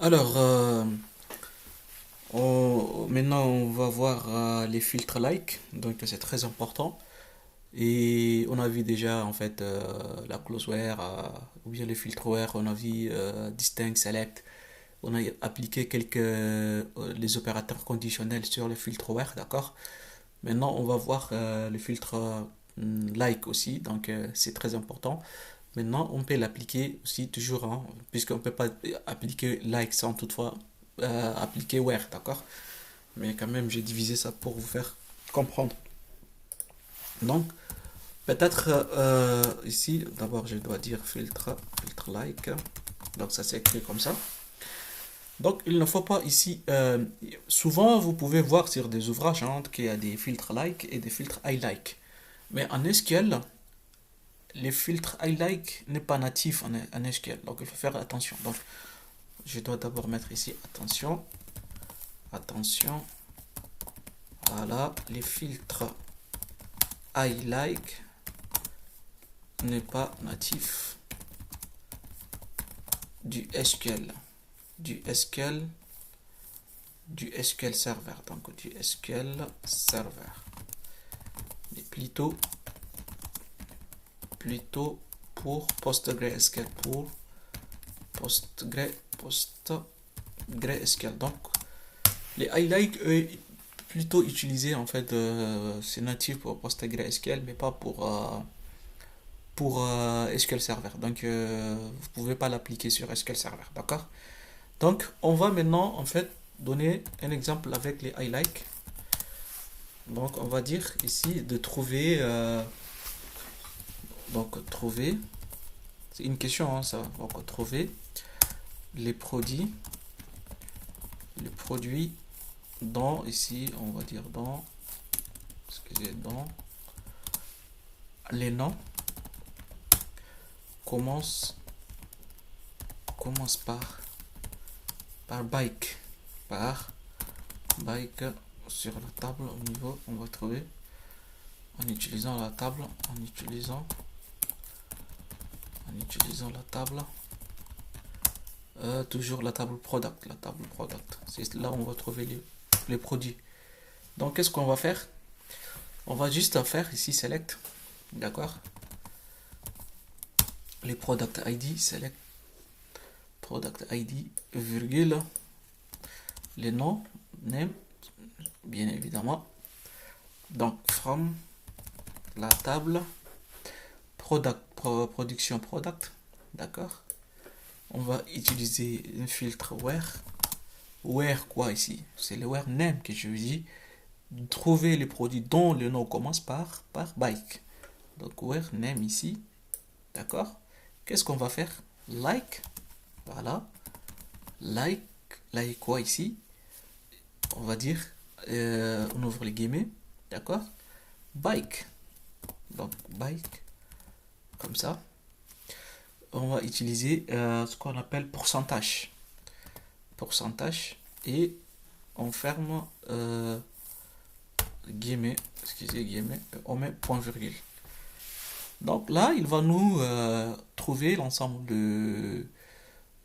Alors, maintenant on va voir les filtres like, donc c'est très important. Et on a vu déjà en fait la closeware ou bien les filtreware, on a vu distinct, select, on a appliqué quelques les opérateurs conditionnels sur le filtreware, d'accord? Maintenant on va voir le filtre like aussi, donc c'est très important. Maintenant on peut l'appliquer aussi toujours, hein, puisqu'on ne peut pas appliquer like sans toutefois appliquer where, d'accord? Mais quand même, j'ai divisé ça pour vous faire comprendre. Donc, peut-être ici, d'abord, je dois dire filtre like. Donc, ça s'écrit comme ça. Donc, il ne faut pas ici. Souvent, vous pouvez voir sur des ouvrages hein, qu'il y a des filtres like et des filtres I like. Mais en SQL, les filtres I like n'est pas natif en SQL. Donc, il faut faire attention. Donc, je dois d'abord mettre ici attention. Attention. Voilà, les filtres I like n'est pas natif du SQL, du SQL, du SQL Server, donc du SQL Server, mais plutôt pour PostgreSQL, PostgreSQL. Donc les highlights plutôt utilisés en fait, c'est natif pour PostgreSQL, mais pas pour SQL Server. Donc vous pouvez pas l'appliquer sur SQL Server, d'accord? Donc, on va maintenant, en fait, donner un exemple avec les highlights. Donc, on va dire ici de trouver, c'est une question, hein, ça. Donc, trouver les produits dans, ici, on va dire dans les noms commence, commence par bike, par bike sur la table au niveau, on va trouver en utilisant la table, en utilisant la table, toujours la table product. C'est là où on va trouver les produits. Donc qu'est-ce qu'on va faire? On va juste faire ici select, d'accord? Les product ID, select product ID, virgule, les noms, name, bien évidemment. Donc from la table production product, d'accord? On va utiliser un filtre where. Where quoi ici? C'est le where name que je dis. Trouver les produits dont le nom commence par bike. Donc where name ici, d'accord? Qu'est-ce qu'on va faire? Like, voilà. Like, like quoi ici? On va dire, on ouvre les guillemets, d'accord? Bike, donc bike, comme ça. On va utiliser ce qu'on appelle pourcentage. Pourcentage et on ferme guillemets, excusez guillemets, on met point virgule. Donc là, il va nous trouver l'ensemble de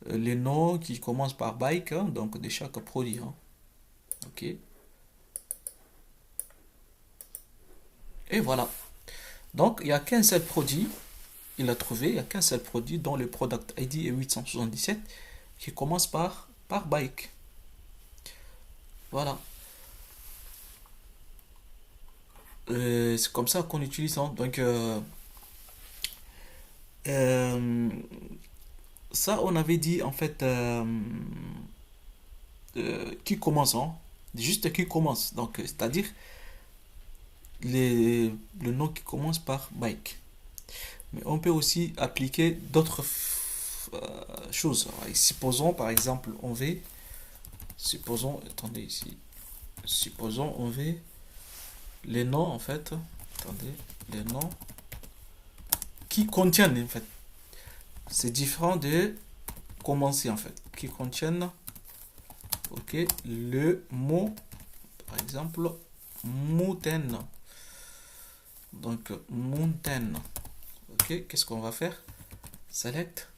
les noms qui commencent par bike, hein, donc de chaque produit. Hein. Ok. Et voilà. Donc il n'y a qu'un seul produit, il a trouvé, il n'y a qu'un seul produit dont le product ID est 877 qui commence par bike. Voilà. C'est comme ça qu'on utilise. Hein. Donc euh, ça, on avait dit en fait qui commence, hein, juste qui commence. Donc c'est-à-dire le nom qui commence par bike. Mais on peut aussi appliquer d'autres choses. Alors, supposons par exemple on veut, supposons, attendez ici, supposons on veut les noms en fait, attendez, les noms qui contiennent en fait. C'est différent de commencer en fait, qui contiennent, ok, le mot, par exemple, mountain. Donc mountain, ok, qu'est-ce qu'on va faire? Select,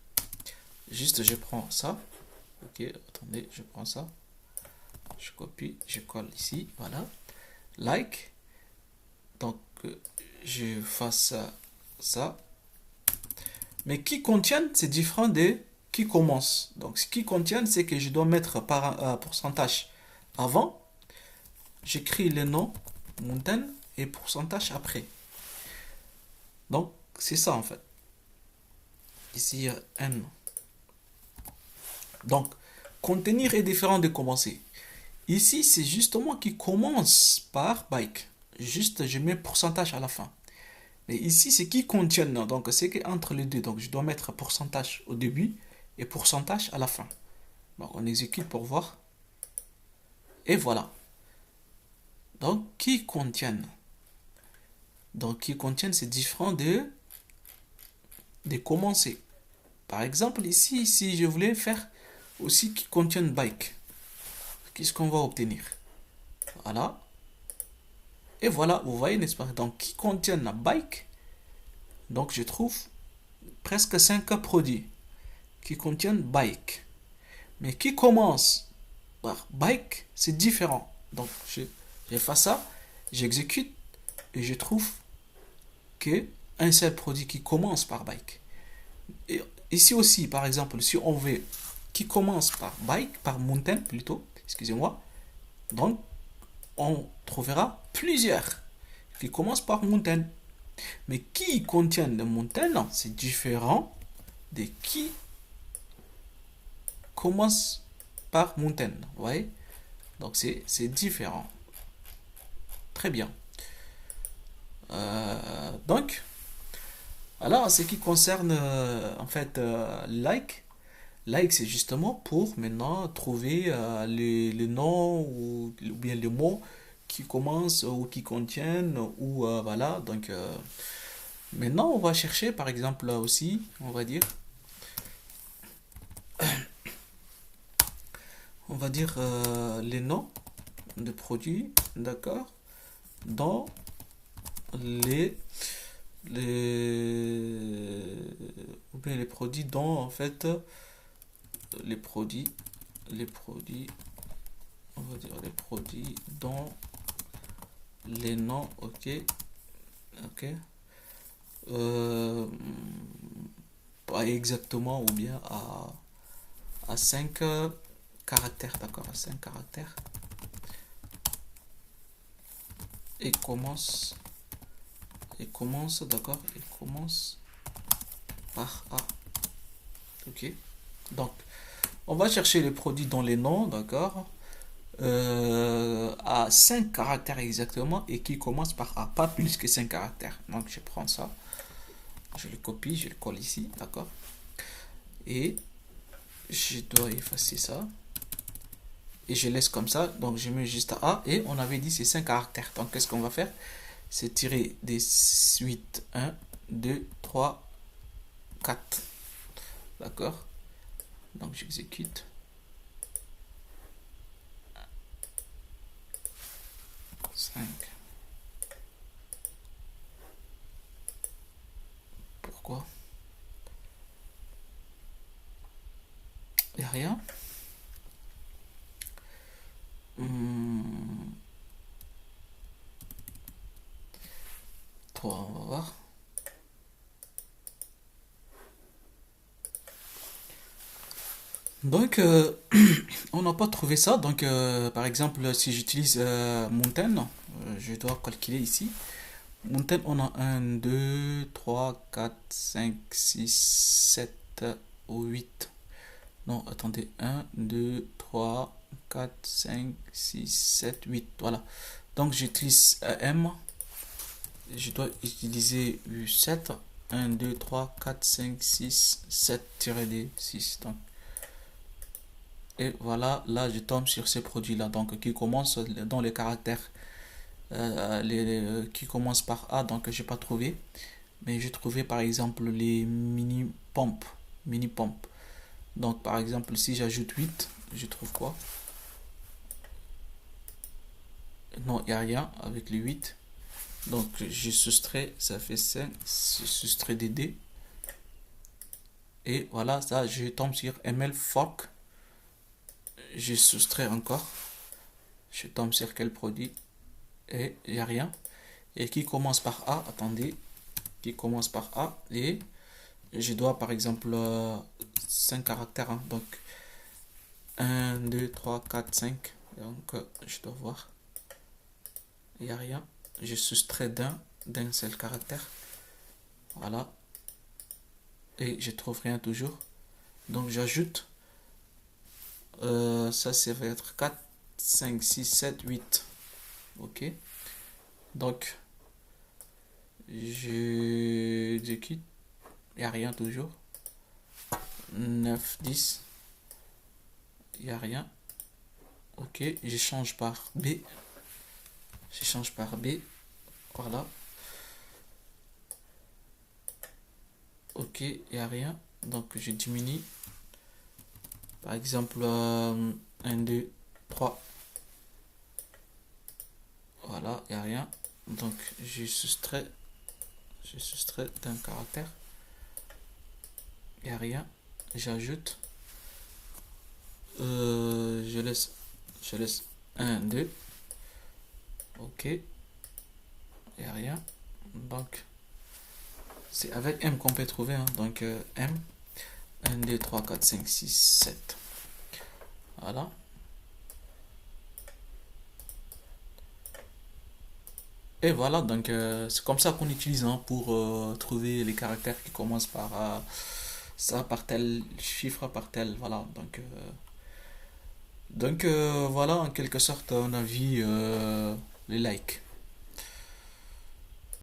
juste je prends ça, Ok, attendez, je prends ça. Je copie, je colle ici. Voilà. Like. Donc, je fasse ça. Mais qui contiennent, c'est différent de qui commence. Donc, ce qui contient, c'est que je dois mettre par pourcentage avant. J'écris le nom, montagne, et pourcentage après. Donc, c'est ça en fait. Ici, il y a N. Donc, contenir est différent de commencer. Ici, c'est justement qui commence par bike. Juste, je mets pourcentage à la fin. Mais ici, c'est qui contient. Donc, c'est entre les deux. Donc, je dois mettre pourcentage au début et pourcentage à la fin. Donc, on exécute pour voir. Et voilà. Donc, qui contiennent. Donc, qui contiennent, c'est différent de commencer. Par exemple, ici, si je voulais faire aussi qui contiennent bike, qu'est-ce qu'on va obtenir? Voilà. Et voilà, vous voyez, n'est-ce pas? Donc, qui contiennent la bike, donc je trouve presque 5 produits qui contiennent bike. Mais qui commence par bike, c'est différent. Donc, je fais ça, j'exécute et je trouve que un seul produit qui commence par bike. Et ici aussi, par exemple, si on veut qui commence par bike, par mountain plutôt, excusez-moi, donc on trouvera plusieurs qui commencent par mountain. Mais qui contiennent le mountain, c'est différent de qui commence par mountain. Vous voyez? Donc c'est différent. Très bien. Donc, alors, en ce qui concerne en fait like, like c'est justement pour maintenant trouver les noms ou bien les mots qui commencent ou qui contiennent ou voilà. Donc maintenant on va chercher par exemple là aussi, on va dire les noms de produits, d'accord, dans les les ou bien les produits dont en fait les produits on va dire les produits dont les noms. Ok euh, pas exactement ou bien à 5 caractères, d'accord, à 5 caractères, et commence, d'accord, et commence par A. Ok, donc on va chercher les produits dans les noms, d'accord, à 5 caractères exactement et qui commence par A, pas plus que 5 caractères. Donc je prends ça, je le copie, je le colle ici, d'accord, et je dois effacer ça et je laisse comme ça. Donc je mets juste A et on avait dit c'est 5 caractères. Donc qu'est-ce qu'on va faire? C'est tirer des suites 1, 2, 3, 4. D'accord? Donc j'exécute. 5. Pourquoi? Il n'y a rien. 3, on va voir. Donc, on n'a pas trouvé ça. Donc, par exemple, si j'utilise Mountain, je dois calculer ici. Mountain, on a 1, 2, 3, 4, 5, 6, 7 ou 8. Non, attendez. 1, 2, 3, 4, 5, 6, 7, 8. Voilà. Donc, j'utilise M. Je dois utiliser 7. 1, 2, 3, 4, 5, 6, 7 6. Donc, et voilà, là je tombe sur ces produits-là, donc qui commencent dans les caractères qui commencent par A, donc j'ai pas trouvé, mais j'ai trouvé par exemple les mini pompes. Donc par exemple, si j'ajoute 8, je trouve quoi? Non, il n'y a rien avec les 8. Donc je soustrais, ça fait 5, je soustrais des D. Et voilà, ça je tombe sur ML Fork. je soustrais encore. Je tombe sur quel produit et il n'y a rien. Et qui commence par A, attendez, qui commence par A et je dois par exemple 5 caractères, hein. Donc 1, 2, 3, 4, 5. Donc je dois voir. Il n'y a rien. Je soustrais d'un seul caractère. Voilà. Et je trouve rien toujours. Donc j'ajoute. Ça va être 4, 5, 6, 7, 8. Ok. Donc je exécute. Il n'y a rien toujours. 9, 10. Il n'y a rien. Ok. Je change par B. Je change par B. Voilà. Ok. Il n'y a rien. Donc je diminue. Par exemple, 1, 2, 3. Voilà. Il n'y a rien. Donc je soustrais d'un caractère. Il n'y a rien. J'ajoute. Je laisse 1, 2. Ok. Il n'y a rien. Donc, c'est avec M qu'on peut trouver, hein. Donc, M. 1, 2, 3, 4, 5, 6, 7. Voilà. Et voilà, donc c'est comme ça qu'on utilise, hein, pour trouver les caractères qui commencent par ça, par tel chiffre, par tel. Voilà. Donc voilà, en quelque sorte, on a vu les likes.